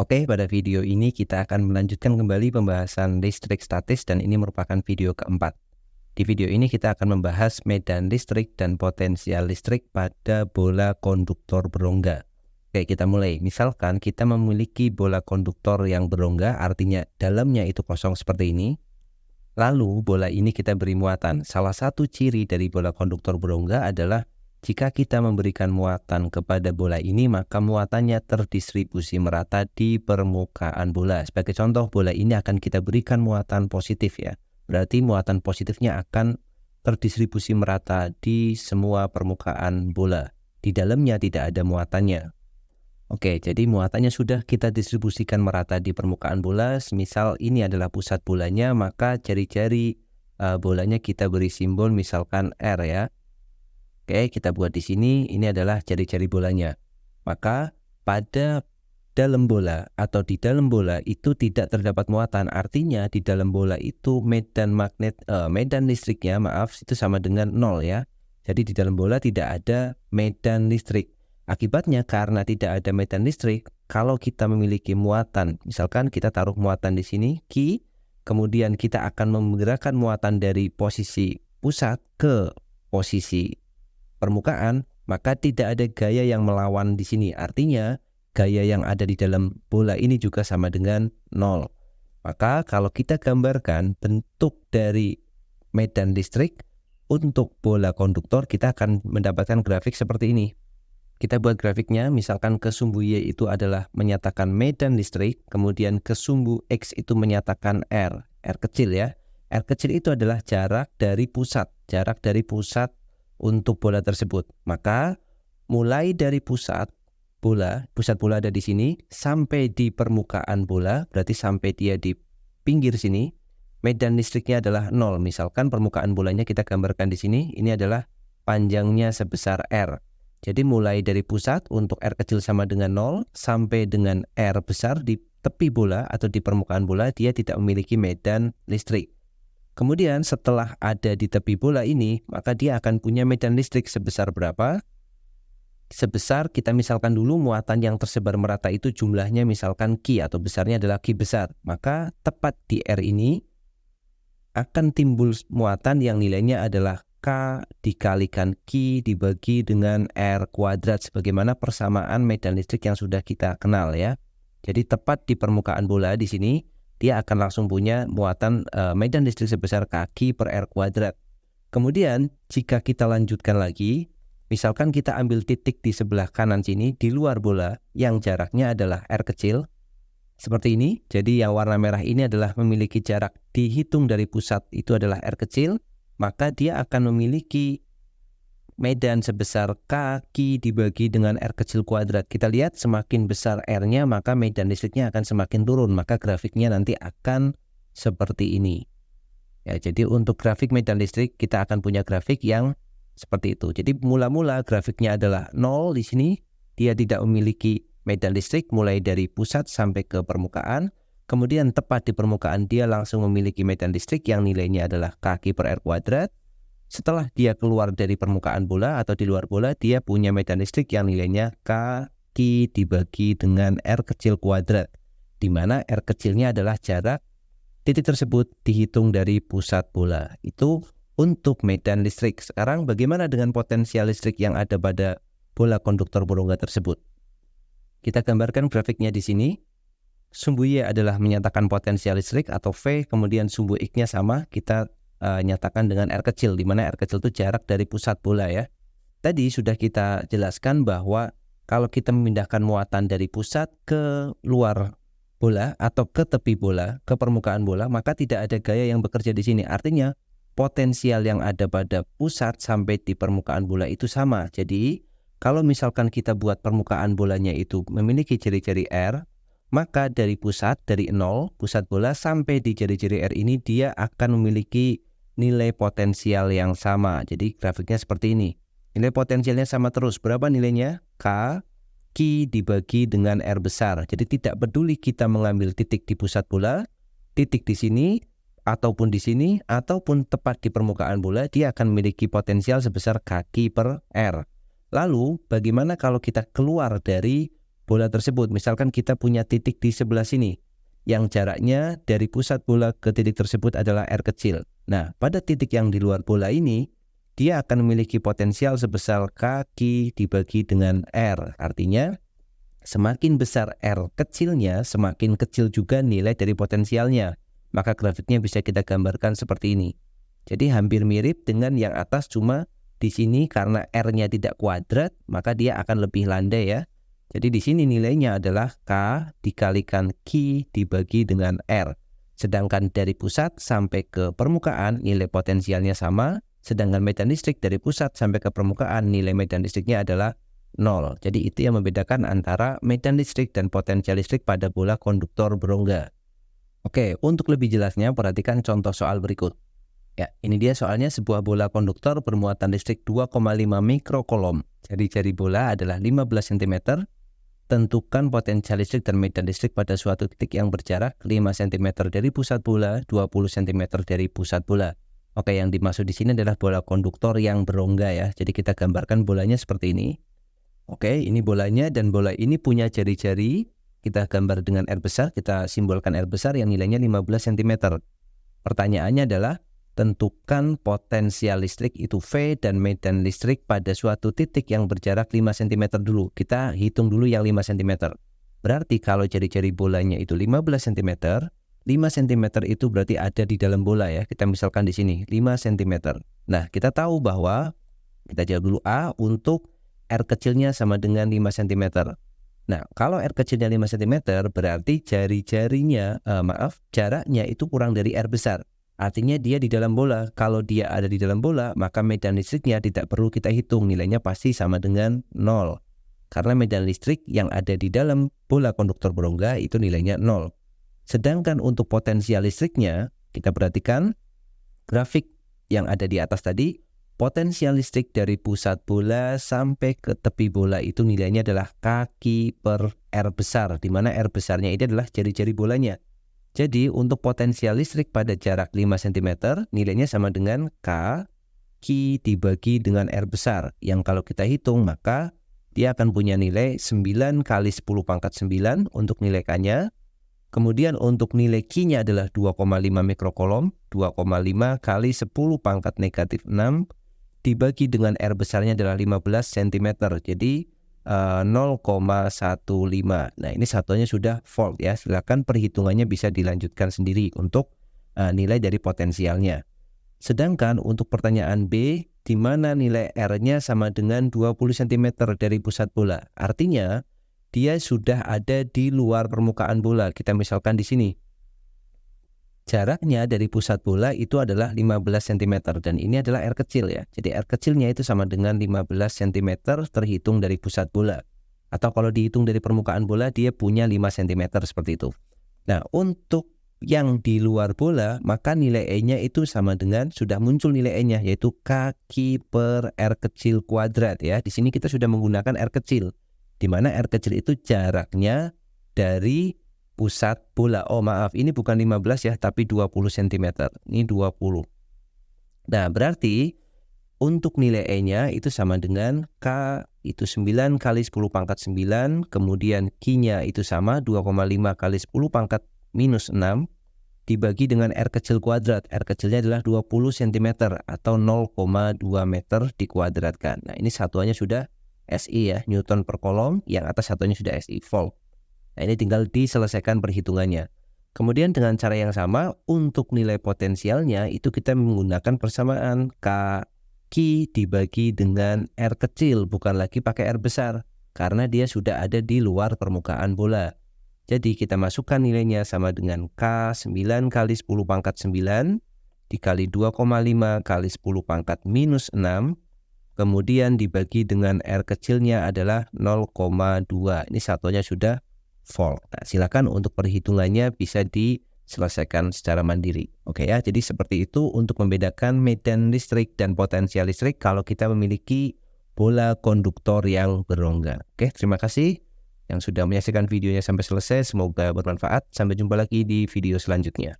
Oke, pada video ini kita akan melanjutkan kembali pembahasan listrik statis dan ini merupakan video keempat. Di video ini kita akan membahas medan listrik dan potensial listrik pada bola konduktor berongga. Oke, kita mulai. Misalkan kita memiliki bola konduktor yang berongga, artinya dalamnya itu kosong seperti ini. Lalu bola ini kita beri muatan. Salah satu ciri dari bola konduktor berongga adalah jika kita memberikan muatan kepada bola ini, maka muatannya terdistribusi merata di permukaan bola. Sebagai contoh, bola ini akan kita berikan muatan positif ya. Berarti muatan positifnya akan terdistribusi merata di semua permukaan bola. Di dalamnya tidak ada muatannya. Oke, jadi muatannya sudah kita distribusikan merata di permukaan bola. Misal ini adalah pusat bolanya, maka jari-jari bolanya kita beri simbol misalkan R ya. Oke, kita buat di sini, ini adalah jari-jari bolanya. Maka pada dalam bola atau di dalam bola itu tidak terdapat muatan. Artinya di dalam bola itu medan listriknya, itu sama dengan 0 ya. Jadi di dalam bola tidak ada medan listrik. Akibatnya karena tidak ada medan listrik, kalau kita memiliki muatan, misalkan kita taruh muatan di sini, Q, kemudian kita akan menggerakkan muatan dari posisi pusat ke posisi permukaan, maka tidak ada gaya yang melawan di sini. Artinya gaya yang ada di dalam bola ini juga sama dengan 0. Maka kalau kita gambarkan bentuk dari medan listrik untuk bola konduktor, kita akan mendapatkan grafik seperti ini. Kita buat grafiknya, misalkan ke sumbu Y itu adalah menyatakan medan listrik, kemudian ke sumbu X itu menyatakan R kecil ya. R kecil itu adalah jarak dari pusat untuk bola tersebut. Maka mulai dari pusat bola ada di sini sampai di permukaan bola, berarti sampai dia di pinggir sini, medan listriknya adalah 0. Misalkan permukaan bolanya kita gambarkan di sini, ini adalah panjangnya sebesar R. Jadi mulai dari pusat untuk R kecil sama dengan 0 sampai dengan R besar di tepi bola atau di permukaan bola, dia tidak memiliki medan listrik. Kemudian setelah ada di tepi bola ini, maka dia akan punya medan listrik sebesar berapa? Sebesar kita misalkan dulu muatan yang tersebar merata itu jumlahnya misalkan Q atau besarnya adalah Q besar. Maka tepat di R ini akan timbul muatan yang nilainya adalah K dikalikan Q dibagi dengan R kuadrat sebagaimana persamaan medan listrik yang sudah kita kenal ya. Jadi tepat di permukaan bola di sini dia akan langsung punya muatan medan listrik sebesar Kq per R kuadrat. Kemudian jika kita lanjutkan lagi, misalkan kita ambil titik di sebelah kanan sini di luar bola yang jaraknya adalah R kecil, seperti ini. Jadi yang warna merah ini adalah memiliki jarak dihitung dari pusat itu adalah R kecil, maka dia akan memiliki medan sebesar Kq dibagi dengan R kecil kuadrat. Kita lihat semakin besar R-nya maka medan listriknya akan semakin turun. Maka grafiknya nanti akan seperti ini. Ya, jadi untuk grafik medan listrik kita akan punya grafik yang seperti itu. Jadi mula-mula grafiknya adalah 0 di sini. Dia tidak memiliki medan listrik mulai dari pusat sampai ke permukaan. Kemudian tepat di permukaan dia langsung memiliki medan listrik yang nilainya adalah Kq per R kuadrat. Setelah dia keluar dari permukaan bola atau di luar bola, dia punya medan listrik yang nilainya Kq dibagi dengan R kecil kuadrat, di mana R kecilnya adalah jarak titik tersebut dihitung dari pusat bola. Itu untuk medan listrik. Sekarang bagaimana dengan potensial listrik yang ada pada bola konduktor berongga tersebut? Kita gambarkan grafiknya di sini. Sumbu Y adalah menyatakan potensial listrik atau V, kemudian sumbu X-nya sama, kita nyatakan dengan R kecil, di mana R kecil itu jarak dari pusat bola ya. Tadi sudah kita jelaskan bahwa kalau kita memindahkan muatan dari pusat ke luar bola atau ke tepi bola, ke permukaan bola, maka tidak ada gaya yang bekerja di sini. Artinya potensial yang ada pada pusat sampai di permukaan bola itu sama. Jadi kalau misalkan kita buat permukaan bolanya itu memiliki ciri-ciri R, maka dari pusat, dari 0, pusat bola sampai di jari-jari R ini dia akan memiliki nilai potensial yang sama. Jadi grafiknya seperti ini. Nilai potensialnya sama terus. Berapa nilainya? Q dibagi dengan R besar. Jadi tidak peduli kita mengambil titik di pusat bola, titik di sini, ataupun di sini, ataupun tepat di permukaan bola, dia akan memiliki potensial sebesar Kq per R. Lalu bagaimana kalau kita keluar dari bola tersebut. Misalkan kita punya titik di sebelah sini, yang jaraknya dari pusat bola ke titik tersebut adalah R kecil. Nah, pada titik yang di luar bola ini, dia akan memiliki potensial sebesar K dibagi dengan R. Artinya, semakin besar R kecilnya, semakin kecil juga nilai dari potensialnya. Maka grafiknya bisa kita gambarkan seperti ini. Jadi hampir mirip dengan yang atas, cuma di sini karena R-nya tidak kuadrat, maka dia akan lebih landai ya. Jadi di sini nilainya adalah K dikalikan Q dibagi dengan R. Sedangkan dari pusat sampai ke permukaan nilai potensialnya sama, sedangkan medan listrik dari pusat sampai ke permukaan nilai medan listriknya adalah 0. Jadi itu yang membedakan antara medan listrik dan potensial listrik pada bola konduktor berongga. Oke, untuk lebih jelasnya perhatikan contoh soal berikut. Ya, ini dia soalnya. Sebuah bola konduktor bermuatan listrik 2,5 mikrokolom. Jari-jari bola adalah 15 cm. Tentukan potensial listrik dan medan listrik pada suatu titik yang berjarak 5 cm dari pusat bola, 20 cm dari pusat bola. Oke, yang dimaksud di sini adalah bola konduktor yang berongga ya. Jadi kita gambarkan bolanya seperti ini. Oke, ini bolanya dan bola ini punya jari-jari. Kita gambar dengan R besar, kita simbolkan R besar yang nilainya 15 cm. Pertanyaannya adalah, tentukan potensial listrik itu V dan medan listrik pada suatu titik yang berjarak 5 cm dulu. Kita hitung dulu yang 5 cm. Berarti kalau jari-jari bolanya itu 15 cm, 5 cm itu berarti ada di dalam bola ya. Kita misalkan di sini 5 cm. Nah, kita tahu bahwa, kita jawab dulu A, untuk R kecilnya sama dengan 5 cm. Nah, kalau R kecilnya 5 cm berarti jaraknya itu kurang dari R besar. Artinya dia di dalam bola. Kalau dia ada di dalam bola, maka medan listriknya tidak perlu kita hitung. Nilainya pasti sama dengan 0. Karena medan listrik yang ada di dalam bola konduktor berongga itu nilainya 0. Sedangkan untuk potensial listriknya, kita perhatikan grafik yang ada di atas tadi. Potensial listrik dari pusat bola sampai ke tepi bola itu nilainya adalah K per R besar. Di mana R besarnya ini adalah jari-jari bolanya. Jadi untuk potensial listrik pada jarak 5 cm nilainya sama dengan Q dibagi dengan R besar. Yang kalau kita hitung maka dia akan punya nilai 9 kali 10 pangkat 9 untuk nilai K-nya. Kemudian untuk nilai Q-nya adalah 2,5 mikrokolom. 2,5 kali 10 pangkat negatif 6 dibagi dengan R besarnya adalah 15 cm. Jadi 0,15. Nah, ini satuannya sudah volt ya. Silakan perhitungannya bisa dilanjutkan sendiri untuk nilai dari potensialnya. Sedangkan untuk pertanyaan B, di mana nilai R-nya sama dengan 20 cm dari pusat bola. Artinya dia sudah ada di luar permukaan bola. Kita misalkan di sini. Jaraknya dari pusat bola itu adalah 15 cm dan ini adalah R kecil ya. Jadi R kecilnya itu sama dengan 15 cm terhitung dari pusat bola. Atau kalau dihitung dari permukaan bola dia punya 5 cm seperti itu. Nah, untuk yang di luar bola maka nilai E-nya itu sama dengan, sudah muncul nilai E-nya yaitu K per R kecil kuadrat ya. Di sini kita sudah menggunakan R kecil. Di mana R kecil itu jaraknya dari pusat bola. Oh maaf, ini bukan 15 ya, tapi 20 cm. Ini 20. Nah, berarti untuk nilai E-nya itu sama dengan K itu 9 kali 10 pangkat 9. Kemudian Q-nya itu sama 2,5 kali 10 pangkat minus 6 dibagi dengan R kecil kuadrat. R kecilnya adalah 20 cm atau 0,2 meter dikuadratkan. Nah, ini satuannya sudah SI ya, Newton per kolom. Yang atas satuannya sudah SI, volt. Nah, ini tinggal diselesaikan perhitungannya. Kemudian dengan cara yang sama untuk nilai potensialnya itu kita menggunakan persamaan Q dibagi dengan R kecil, bukan lagi pakai R besar karena dia sudah ada di luar permukaan bola. Jadi kita masukkan nilainya sama dengan K 9 kali 10 pangkat 9 dikali 2,5 kali 10 pangkat minus 6 kemudian dibagi dengan R kecilnya adalah 0,2. Ini satuannya sudah volt. Nah, silakan untuk perhitungannya bisa diselesaikan secara mandiri. Oke ya, jadi seperti itu untuk membedakan medan listrik dan potensial listrik kalau kita memiliki bola konduktor yang berongga. Oke, terima kasih yang sudah menyaksikan videonya sampai selesai. Semoga bermanfaat. Sampai jumpa lagi di video selanjutnya.